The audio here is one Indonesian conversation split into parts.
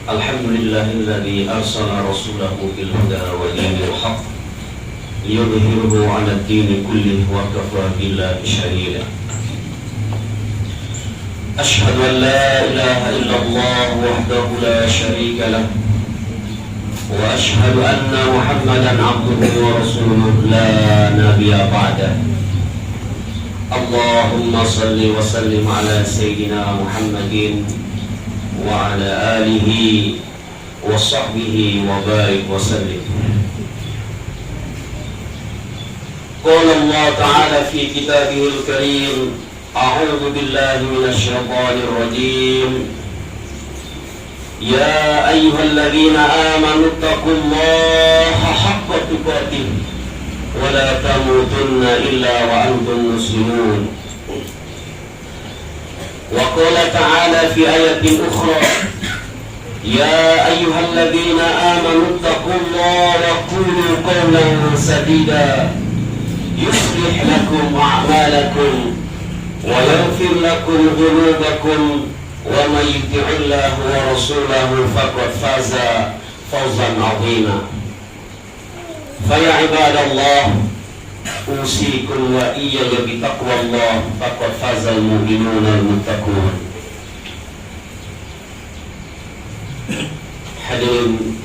Alhamdulillahilladzi arsala rasulahu bil huda wa dinil haqq liyudhhirahu 'ala ad-dini kullihi wa kafaa billahi shahida. Ashhadu an la ilaha illallah wahdahu la sharika lah wa ashhadu anna Muhammadan 'abduhu wa rasuluhu la nabiyya ba'dahu. Allahumma salli wa sallim ala sayyidina Muhammadin wa ala alihi wa sahbihi wa barik wa sallim. Qala Allah ta'ala fi kitabihil karim, a'udzu billahi minasy syaithanir rajim. Ya ayyuhalladzina amanu taqullaha haqqa tuqatih wa la tamutunna illa wa antum muslimun. Wa qala ta'ala fi ayatin ukhra, ya ayyuhalladzina amanu taqullaha wa qulu qawlan sadida yuslih lakum a'malakum wa yaghfir lakum dhunubakum wa man yuti'illaha wa rasulahu faqad faza fawzan 'azima. Fa ya ibadallah, usikum wa iyaya bitaqwallah faqad fazal mu'minuna al-muttaqun. Hadirin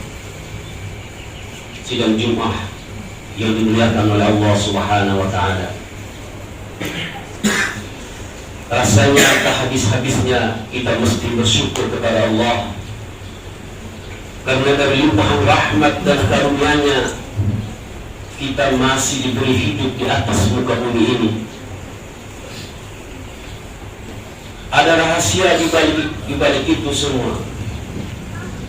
sidang Jumat yang dimuliakan oleh Allah Subhanahu wa taala. Rasanya tak habis-habisnya kita mesti bersyukur kepada Allah karena dari limpahan rahmat dan karunia-Nya kita masih diberi hidup di atas muka bumi ini. Ada rahasia di balik itu semua.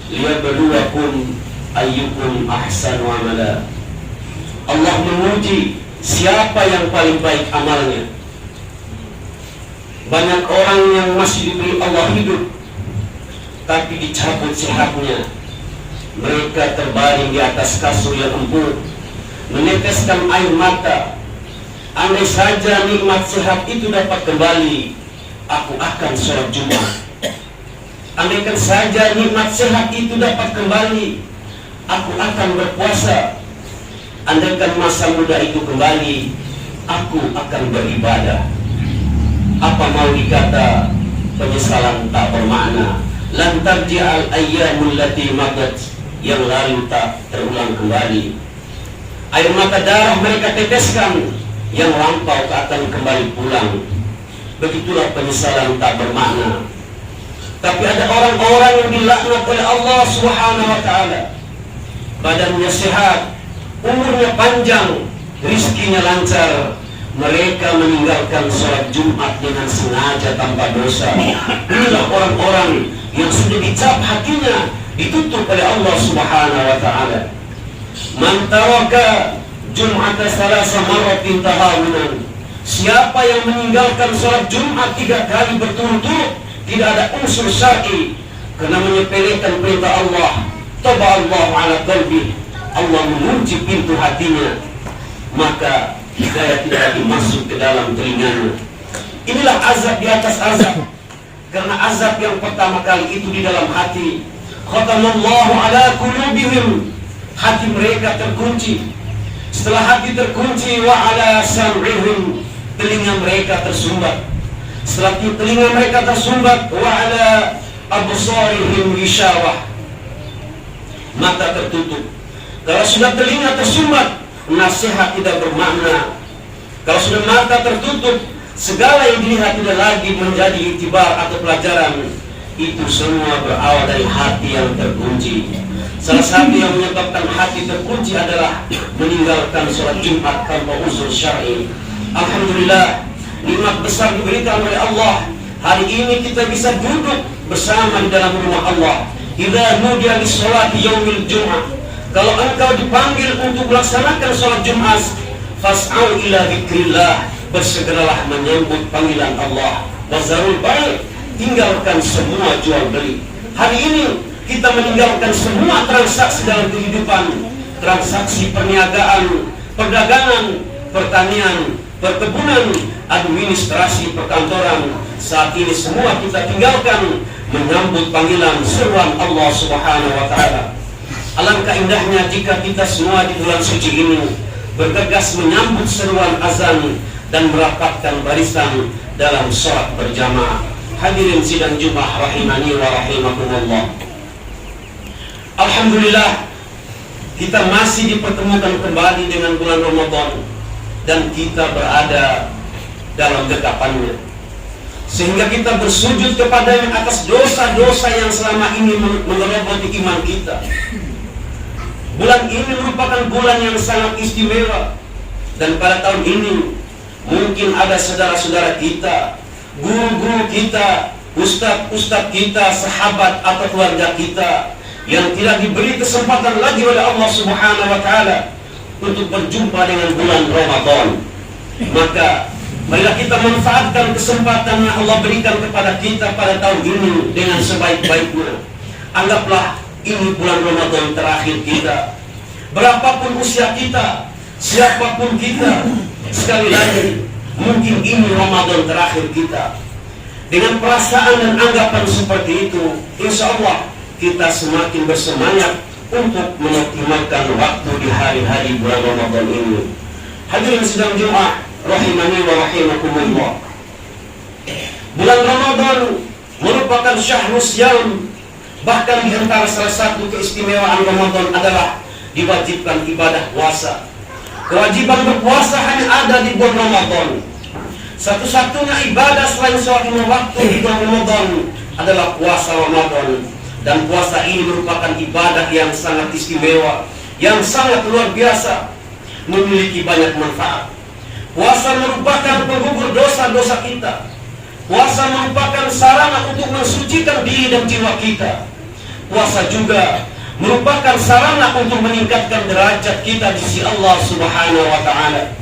Liyabluwakum ayyukum ahsanu amala. Allah menguji siapa yang paling baik amalnya. Banyak orang yang masih diberi Allah hidup tapi dicabut sehatnya. Mereka terbaring di atas kasur yang empuk, meneteskan air mata. Andai saja nikmat sehat itu dapat kembali, aku akan sholat Jumat. Andaikan saja nikmat sehat itu dapat kembali, aku akan berpuasa. Andaikan masa muda itu kembali, aku akan beribadah. Apa mau dikata penyesalan tak bermakna. Lan tarji'al ayyamul lati madat, yang lalu tak terulang kembali. Air mata darah mereka teteskan, yang lampau tak akan kembali pulang. Begitulah penyesalan tak bermakna. Tapi ada orang-orang yang dilaknat oleh Allah Subhanahu wa taala. Badannya sehat, umurnya panjang, rizkinya lancar. Mereka meninggalkan sholat Jumat dengan sengaja tanpa dosa. Inilah orang-orang yang sudah dicap hatinya, ditutup oleh Allah Subhanahu wa taala. Man taraka Jum'ata salasa marratin tahawunan. Siapa yang meninggalkan sholat Jumat 3 kali berturut-turut, tidak ada unsur syar'i, karena menyepelekan perintah Allah, taba Allah ala qalbi, Allah mengunci pintu hatinya, maka hidayah tidak lagi masuk ke dalam telinganya. Inilah azab di atas azab, karena azab yang pertama kali itu di dalam hati. Khatamallahu ala qulubihim, hati mereka terkunci. Setelah hati terkunci, wa ala sam'ihim, telinga mereka tersumbat. Setelah telinga mereka tersumbat, wa ala absarihim ghishawah, mata tertutup. Kalau sudah telinga tersumbat, nasihat tidak bermakna. Kalau sudah mata tertutup, segala yang dilihat tidak lagi menjadi iktibar atau pelajaran. Itu semua berawal dari hati yang terkunci. Salah satu yang menyebabkan hati terkunci adalah meninggalkan sholat Jumat tanpa unsur syar'i. Alhamdulillah, nikmat besar diberikan oleh Allah. Hari ini kita bisa duduk bersama di dalam rumah Allah. Idza nudiya lis-sholati yaumil Jum'ah, kalau engkau dipanggil untuk melaksanakan sholat Jumat, fas'au ila dzikrillah, bersegeralah menyambut panggilan Allah. Wazarul bai', tinggalkan semua jual beli. Hari ini kita meninggalkan semua transaksi dalam kehidupan, transaksi perniagaan, perdagangan, pertanian, perkebunan, administrasi perkantoran. Saat ini semua kita tinggalkan menyambut panggilan seruan Allah Subhanahu wa Ta'ala. Alangkah indahnya jika kita semua di bulan suci ini bergegas menyambut seruan azan dan merapatkan barisan dalam sholat berjamaah. Hadirin sidang Jumat rahimani wa rahimakumullah. Alhamdulillah, kita masih dipertemukan kembali dengan bulan Ramadan dan kita berada dalam dekapannya, sehingga kita bersujud kepadanya atas dosa-dosa yang selama ini mengerogoti iman kita. Bulan ini merupakan bulan yang sangat istimewa, dan pada tahun ini mungkin ada saudara-saudara kita, guru-guru kita, ustadz-ustadz kita, sahabat atau keluarga kita yang tidak diberi kesempatan lagi oleh Allah Subhanahu wa Ta'ala untuk berjumpa dengan bulan Ramadan. Maka marilah kita manfaatkan kesempatan yang Allah berikan kepada kita pada tahun ini dengan sebaik-baiknya. Anggaplah ini bulan Ramadan terakhir kita. Berapapun usia kita, siapapun kita, sekali lagi mungkin ini Ramadan terakhir kita. Dengan perasaan dan anggapan seperti itu, insya Allah kita semakin bersemangat untuk mengoptimalkan waktu di hari-hari bulan Ramadan ini. Hadirin sidang Jumat rahimani wa rahimakumullah. Bulan Ramadan merupakan syahrul syam. Bahkan di antara salah satu keistimewaan Ramadan adalah diwajibkan ibadah puasa. Kewajiban berpuasa hanya ada di bulan Ramadan. Satu-satunya ibadah selain sholat lima waktu di bulan Ramadan adalah puasa Ramadan. Dan puasa ini merupakan ibadah yang sangat istimewa, yang sangat luar biasa, memiliki banyak manfaat. Puasa merupakan penggugur dosa-dosa kita. Puasa merupakan sarana untuk mensucikan diri dan jiwa kita. Puasa juga merupakan sarana untuk meningkatkan derajat kita di sisi Allah Subhanahu wa Ta'ala.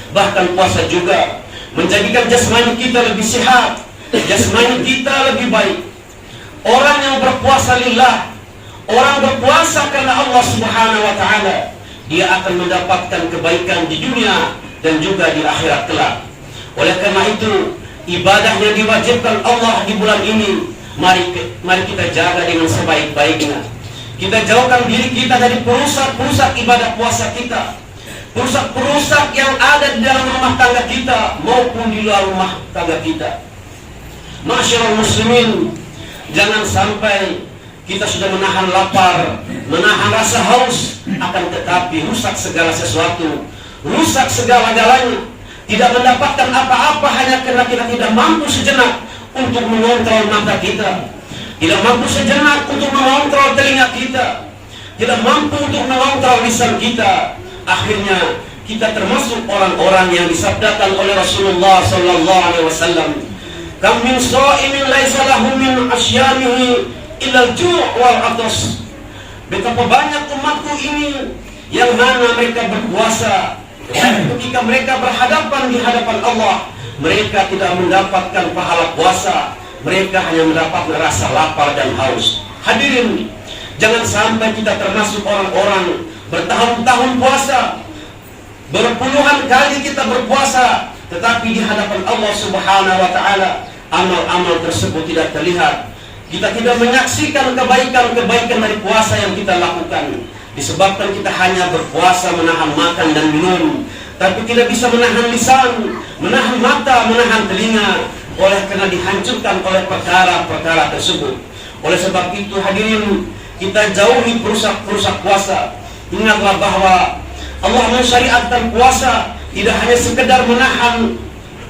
Bahkan puasa juga menjadikan jasmani kita lebih sehat, jasmani kita lebih baik. Orang yang berpuasa lillah, orang berpuasa karena Allah Subhanahu wa Ta'ala, dia akan mendapatkan kebaikan di dunia dan juga di akhirat kelak. Oleh karena itu, ibadah yang diwajibkan Allah di bulan ini, mari kita jaga dengan sebaik-baiknya. Kita jauhkan diri kita dari perusak-perusak ibadah puasa kita, perusak-perusak yang ada di dalam rumah tangga kita maupun di luar rumah tangga kita. Masyaallah muslimin, jangan sampai kita sudah menahan lapar, menahan rasa haus, akan tetapi rusak segala sesuatu, rusak segala-galanya, tidak mendapatkan apa-apa hanya karena kita tidak mampu sejenak untuk mengontrol mata kita, tidak mampu sejenak untuk mengontrol telinga kita, tidak mampu untuk mengontrol lisan kita. Akhirnya kita termasuk orang-orang yang disabdakan oleh Rasulullah sallallahu alaihi wasallam, "Kam min sha'imin laisa lahu min asyamihi illa al-ju' wal 'atas." Betapa banyak umatku ini yang mana mereka berpuasa, ketika mereka berhadapan di hadapan Allah, mereka tidak mendapatkan pahala puasa, mereka hanya mendapat rasa lapar dan haus. Hadirin, jangan sampai kita termasuk orang-orang bertahun-tahun puasa, berpuluhan kali kita berpuasa, tetapi di hadapan Allah Subhanahu wa Ta'ala amal-amal tersebut tidak terlihat. Kita tidak menyaksikan kebaikan-kebaikan dari puasa yang kita lakukan, disebabkan kita hanya berpuasa menahan makan dan minum, tapi tidak bisa menahan lisan, menahan mata, menahan telinga, oleh karena dihancurkan oleh perkara-perkara tersebut. Oleh sebab itu hadirin, kita jauhi perusak-perusak puasa. Ingatlah bahwa Allah mensyariatkan puasa tidak hanya sekedar menahan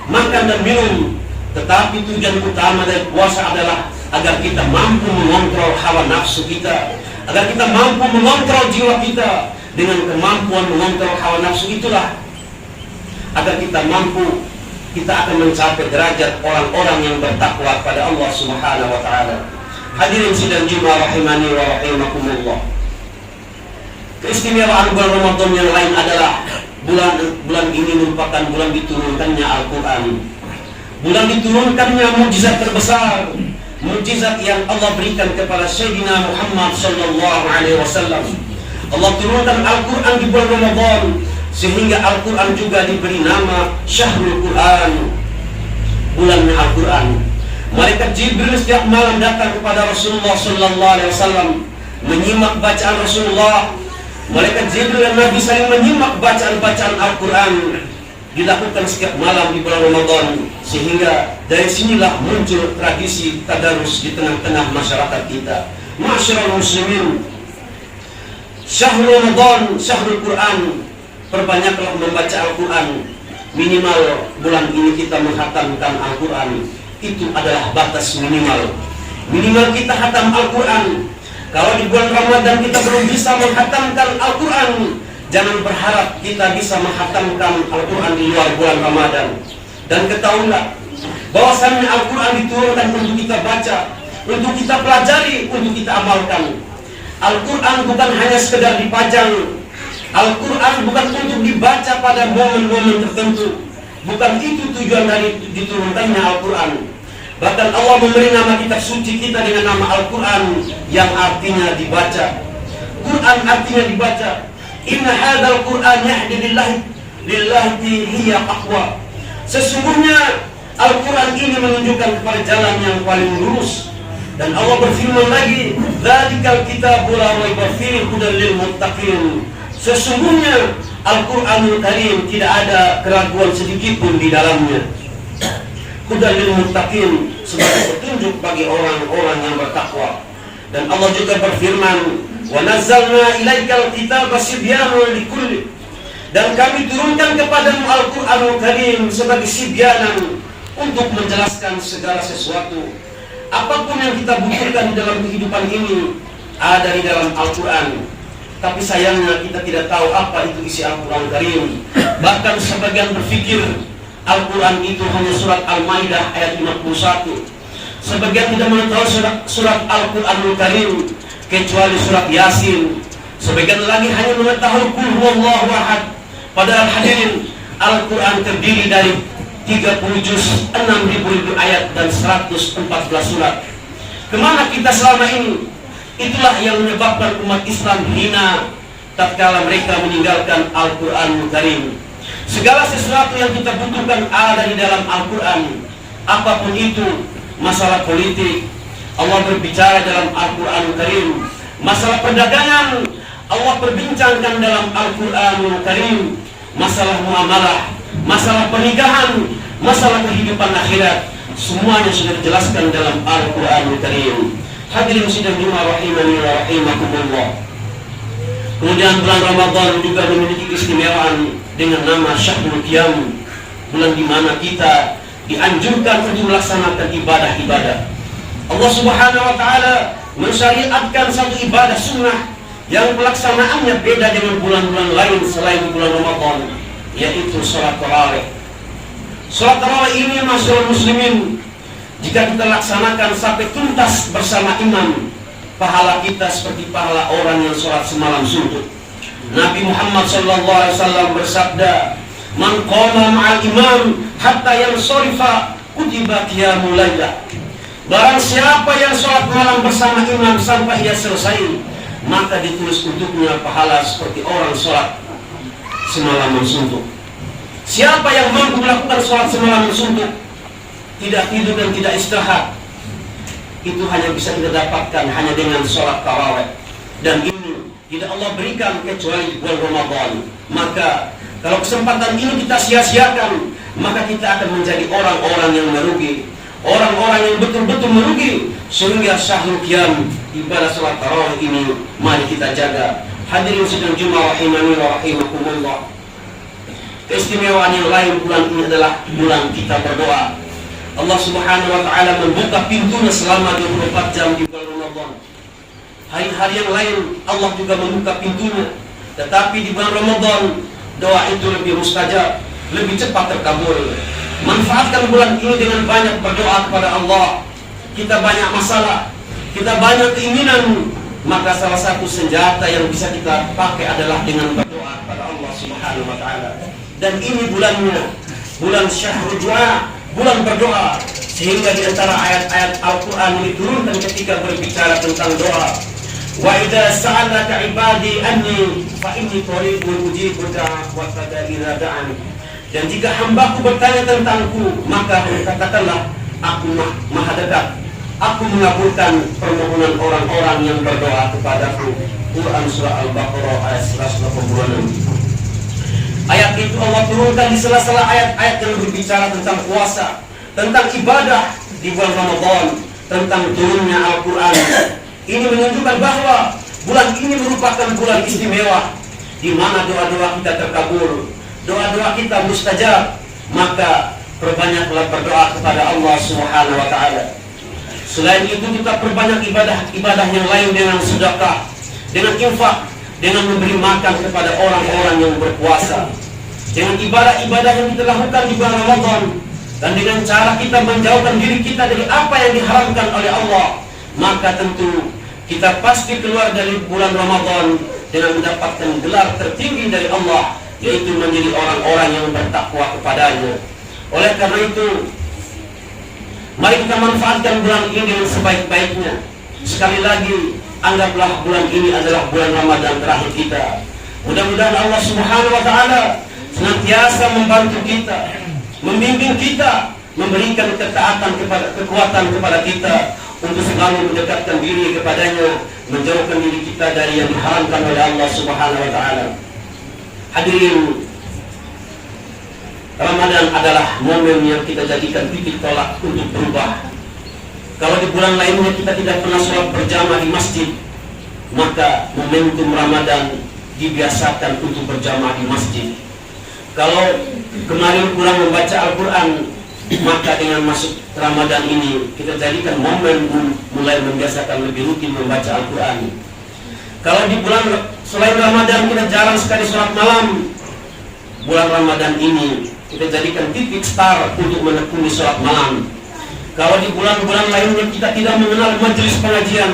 makan dan minum, tetapi tujuan utama dari puasa adalah agar kita mampu mengontrol hawa nafsu kita, agar kita mampu mengontrol jiwa kita. Dengan kemampuan mengontrol hawa nafsu itulah agar kita mampu, kita akan mencapai derajat orang-orang yang bertakwa pada Allah Subhanahu wa Ta'ala. Hadirin sidang Jumat rahimani wa rahimakumullah. Keistimewaan bulan Ramadan yang lain adalah bulan ini merupakan bulan diturunkannya Al-Quran, bulan diturunkannya mukjizat terbesar, mukjizat yang Allah berikan kepada Sayyidina Muhammad sallallahu alaihi wasallam. Allah turunkan Al-Quran di bulan Ramadan Sehingga Al-Quran juga diberi nama Syahrul Quran, bulannya Al-Quran. Malaikat Jibril setiap malam datang kepada Rasulullah sallallahu alaihi wasallam menyimak bacaan Rasulullah. Malaikat Jibril dan Nabi saling menyimak bacaan-bacaan Al-Quran, dilakukan setiap malam di bulan Ramadan. Sehingga dari sinilah muncul tradisi tadarus di tengah-tengah masyarakat kita. Masyarul muslimin, Syahrul Ramadan, Syahrul Quran, perbanyaklah membaca Al-Quran. Minimal bulan ini kita menghatamkan Al-Quran. Itu adalah batas minimal. Minimal kita hatam Al-Quran. Kalau di bulan Ramadan kita belum bisa menghatamkan Al-Quran, jangan berharap kita bisa menghatamkan Al-Quran di luar bulan Ramadan. Dan ketahuilah bahwasannya Al-Quran diturunkan untuk kita baca, untuk kita pelajari, untuk kita amalkan. Al-Quran bukan hanya sekedar dipajang. Al-Quran bukan untuk dibaca pada momen-momen tertentu. Bukan itu tujuan dari diturunkannya Al-Quran. Bahkan Allah memberi nama kitab suci kita dengan nama Al-Quran, yang artinya dibaca. Quran artinya dibaca. Inna hadzal Quran yahdi lillahi hiya aqwa. Sesungguhnya Al-Quran ini menunjukkan kepada jalan yang paling lurus. Dan Allah berfirman lagi, dzalikal kitabul la raiba fihi hudan lil muttaqin. Sesungguhnya Al-Quranul Karim tidak ada keraguan sedikit pun di dalamnya. Hudan lil muttaqin, sebagai petunjuk bagi orang-orang yang bertakwa. Dan Allah juga berfirman, wa nazzalna ilaikal kitaba sibyanan likulli. Dan kami turunkan kepadamu Al-Quranul Karim sebagai sibyanan, untuk menjelaskan segala sesuatu. Apapun yang kita butuhkan di dalam kehidupan ini ada di dalam Al-Quran. Tapi sayangnya kita tidak tahu apa itu isi Al-Quran Karim. Bahkan sebagian berpikir Al-Quran itu hanya surat Al-Maidah ayat 51. Sebagian tidak mengetahui surat Al-Quranul Karim kecuali surat Yasin. Sebagian lagi hanya mengetahui Qul huwallahu ahad. Padahal hadirin, Al-Quran terdiri dari 30 juz, 6.000 ayat dan 114 surat. Kemana kita selama ini? Itulah yang menyebabkan umat Islam hina tatkala mereka meninggalkan Al-Quranul Karim. Segala sesuatu yang kita butuhkan ada di dalam Al-Quran. Apapun itu, masalah politik, Allah berbicara dalam Al-Quranul Karim. Masalah perdagangan, Allah perbincangkan dalam Al-Quranul Karim. Masalah muamalah, masalah pernikahan, masalah kehidupan akhirat, semuanya sudah dijelaskan dalam Al-Quranul Karim. Hadirin sidang Jumat rahimani wa rahimakumullah. Kemudian bulan Ramadan juga memiliki keistimewaan dengan nama Syahrul Qiyam, bulan di mana kita dianjurkan untuk melaksanakan ibadah-ibadah. Allah Subhanahu wa taala mensyariatkan satu ibadah sunnah yang pelaksanaannya beda dengan bulan-bulan lain selain bulan Ramadan, yaitu salat tarawih. Salat tarawih ini masyarakat muslimin, jika kita laksanakan sampai tuntas bersama imam, pahala kita seperti pahala orang yang sholat semalam suntuk. Nabi Muhammad SAW bersabda, man qama ma'al imam hatta yansarifa kutiba qiyamul lailah. Barang siapa yang sholat malam bersama imam sampai ia selesai, maka ditulis untuknya pahala seperti orang sholat semalaman suntuk. Siapa yang mampu melakukan sholat semalaman suntuk, tidak tidur dan tidak istirahat, itu hanya bisa kita dapatkan hanya dengan sholat tarawih. Dan ini tidak Allah berikan kecuali bulan Ramadan. Maka kalau kesempatan ini kita sia-siakan, maka kita akan menjadi orang-orang yang merugi, orang-orang yang betul-betul merugi. Sehingga Syahrul Qiyam, ibadah sholat tarawih ini mari kita jaga. Hadirin sidang Jumat rahimani wa rahimakumullah. Keistimewaan yang lain bulan ini adalah bulan kita berdoa. Allah Subhanahu wa taala membuka pintunya selama 24 jam di bulan Ramadan. Hari-hari yang lain Allah juga membuka pintunya, tetapi di bulan Ramadan doa itu lebih mustajab, lebih cepat terkabul. Manfaatkan bulan ini dengan banyak berdoa kepada Allah. Kita banyak masalah, kita banyak keinginan, maka salah satu senjata yang bisa kita pakai adalah dengan berdoa kepada Allah Subhanahu wa taala. Dan ini bulannya, bulan Syahrul Du'a, bulan berdoa. Sehingga di antara ayat-ayat Al-Quran yang diturunkan ketika berbicara tentang doa, Wa idza sa'alaka ibadi anni fa inni qaribun ujibu da'wata idza da'an. Dan jika hambaku bertanya tentangku, maka katakanlah aku maha dekat. Aku mengabulkan permohonan orang-orang yang berdoa kepadaku. Quran surah Al-Baqarah ayat 186. Ayat itu Allah turunkan di sela-sela ayat-ayat yang berbicara tentang puasa, tentang ibadah di bulan Ramadan, tentang turunnya Al-Quran. Ini menunjukkan bahwa bulan ini merupakan bulan istimewa, di mana doa-doa kita terkabul, doa-doa kita mustajab. Maka perbanyaklah berdoa kepada Allah Subhanahu wa Ta'ala. Selain itu kita perbanyak ibadah yang lain dengan sedekah, dengan infak, dengan memberi makan kepada orang-orang yang berpuasa, dengan ibadah-ibadah yang kita lakukan di bulan Ramadan, dan dengan cara kita menjauhkan diri kita dari apa yang diharamkan oleh Allah, maka tentu kita pasti keluar dari bulan Ramadan dengan mendapatkan gelar tertinggi dari Allah, yaitu menjadi orang-orang yang bertakwa kepadanya. Oleh karena itu, mari kita manfaatkan bulan ini dengan sebaik-baiknya. Sekali lagi, anggaplah bulan ini adalah bulan Ramadan terakhir kita. Mudah-mudahan Allah Subhanahu wa Ta'ala senantiasa membantu kita, membimbing kita, memberikan kekuatan kepada kita untuk selalu mendekatkan diri kepadanya, menjauhkan diri kita dari yang diharamkan oleh Allah Subhanahu wa Ta'ala. Hadirin, Ramadan adalah momen yang kita jadikan titik tolak untuk berubah. Kalau di bulan lainnya kita tidak pernah sholat berjamaah di masjid, maka momentum Ramadan dibiasakan untuk berjamaah di masjid. Kalau kemarin kurang membaca Al-Quran, maka dengan masuk Ramadan ini kita jadikan momen mulai membiasakan lebih rutin membaca Al-Quran. Kalau di bulan selain Ramadan kita jarang sekali sholat malam, bulan Ramadan ini kita jadikan titik start untuk menekuni sholat malam. Kalau di bulan-bulan lainnya kita tidak mengenal majelis pengajian,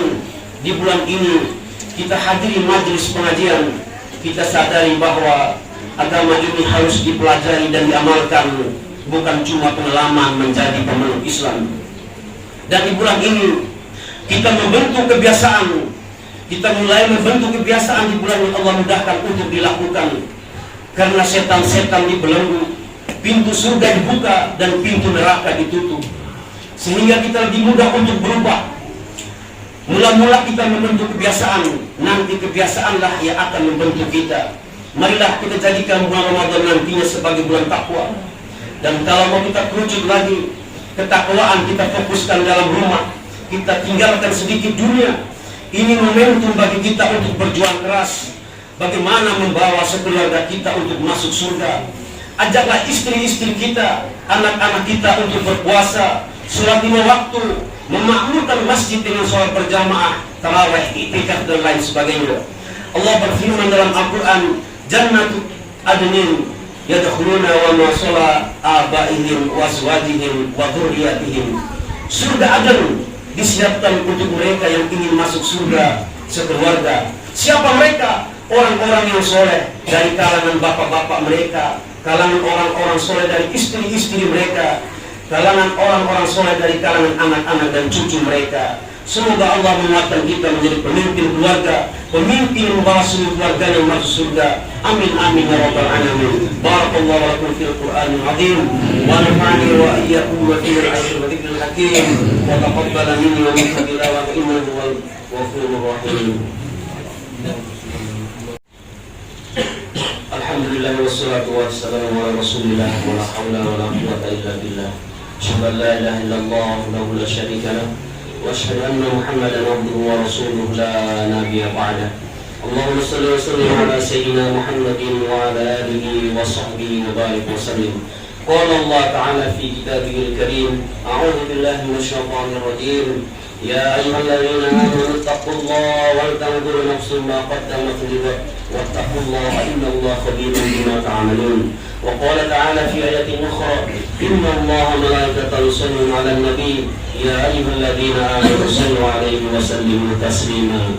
di bulan ini kita hadiri majelis pengajian. Kita sadari bahwa agama ini harus dipelajari dan diamalkan, bukan cuma pengalaman menjadi pemeluk Islam. Dan di bulan ini kita membentuk kebiasaan, kita mulai membentuk kebiasaan di bulan yang Allah mudahkan untuk dilakukan. Karena setan-setan dibelenggu, pintu surga dibuka dan pintu neraka ditutup, sehingga kita lebih mudah untuk berubah. Mula-mula kita membentuk kebiasaan, nanti kebiasaanlah yang akan membentuk kita. Marilah kita jadikan bulan Ramadan nantinya sebagai bulan takwa. Dan kalau mau kita kerucut lagi, ketakwaan kita fokuskan dalam rumah, kita tinggalkan sedikit dunia. Ini momentum bagi kita untuk berjuang keras, bagaimana membawa sekeluarga kita untuk masuk surga. Ajaklah istri-istri kita, anak-anak kita untuk berpuasa, sholat 5 waktu, memakmurkan masjid dengan sholat berjamaah, tarawih, i'tikaf dan lain sebagainya. Allah berfirman dalam Al-Quran, Jannatu adnin yadkhuluna wa ma shala abaihim wa azwajihim wa dzurriyyatihim. Surga Aden disiapkan untuk mereka yang ingin masuk surga sekeluarga. Siapa mereka? Orang-orang yang soleh dari kalangan bapak-bapak mereka, kalangan orang-orang soleh dari istri-istri mereka, kalangan orang-orang soleh dari kalangan anak-anak dan cucu mereka. Semoga Allah menguatkan kita menjadi pemimpin keluarga, pemimpin membawa seluruh keluarga yang masuk surga. Amin amin ya rabbal alamin. Barakallahu lakum fil Qur'anil azim wa nafa'ani wa iyyakum wa fil ayatil wa dzikril hakim wa taqabbala minni wa minkum tilawatan innahu huwal ghafurur rahim. Alhamdulillah wassalatu wassalamu ala Rasulillah wa la haula wa la quwwata illa billah. Asyhadu an la ilaha illallah wahdahu la syarika lah wa asyhadu anna Muhammadan abduhu wa rasuluhu la nabiyya ba'dah. Allahumma shalli wa sallim ala sayyidina Muhammadin wa ala alihi wa sahbihi wa barik wa sallim. Qala Allah ta'ala fi kitabihil karim, a'udzu billahi minasyaitonir rajim. Ya ayyuhalladzina amanu taqullaha wal tanzur nafsun ma qaddamat lighad wattaqullaha innallaha khabirun bima ta'malun. Wa qala ta'ala fi ayatin ukhra, innallaha malaikatahu yusalluna 'alan nabiy ya ayyuhalladzina amanu sallu 'alaihi wa sallimu taslima.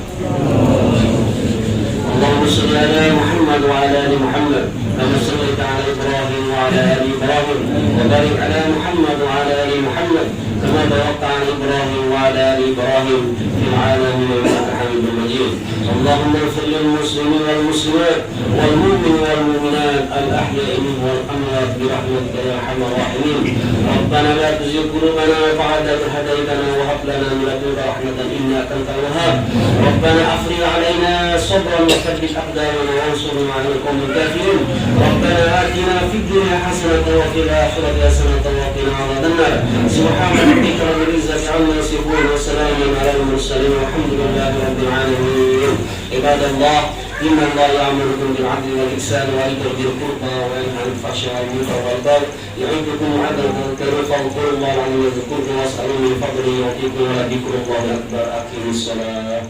Allahumma shalli ala Muhammad wa ala ali Muhammad kama shallaita ala Ibrahim wa ala ali Ibrahim wa barik ala Muhammad wa ala ali Muhammad كما باركت على إبراهيم وعلى آل إبراهيم في العالمين إنك حميد مجيد. اللهم اغفر للمسلمين والمسلمات والمؤمنين والمؤمنات الأحياء منهم والأموات برحمتك يا أرحم الراحمين. ربنا لا تزغ قلوبنا بعد إذ هديتنا وهب لنا من لدنك رحمة إنك أنت الوهاب. ربنا أفرغ علينا صبرا وثبت أقدامنا وانصرنا على القوم الكافرين. ربنا آتنا في الدنيا حسنة وفي الآخرة حسنة وقنا عذاب النار. سبحان ربك رب العزة عما يصفون وسلام على المرسلين والحمد لله رب العالمين. عباد الله، إن الله يأمركم بالعدل والإحسان وإيتاء ذي القربى وينهى عن الفحشاء والمنكر والبغي يعظكم لعلكم تذكرون. فاذكروا الله العظيم يذكركم واسألوه من فضله يعطيكم ولذكر الله أكبر. أقيموا الصلاة.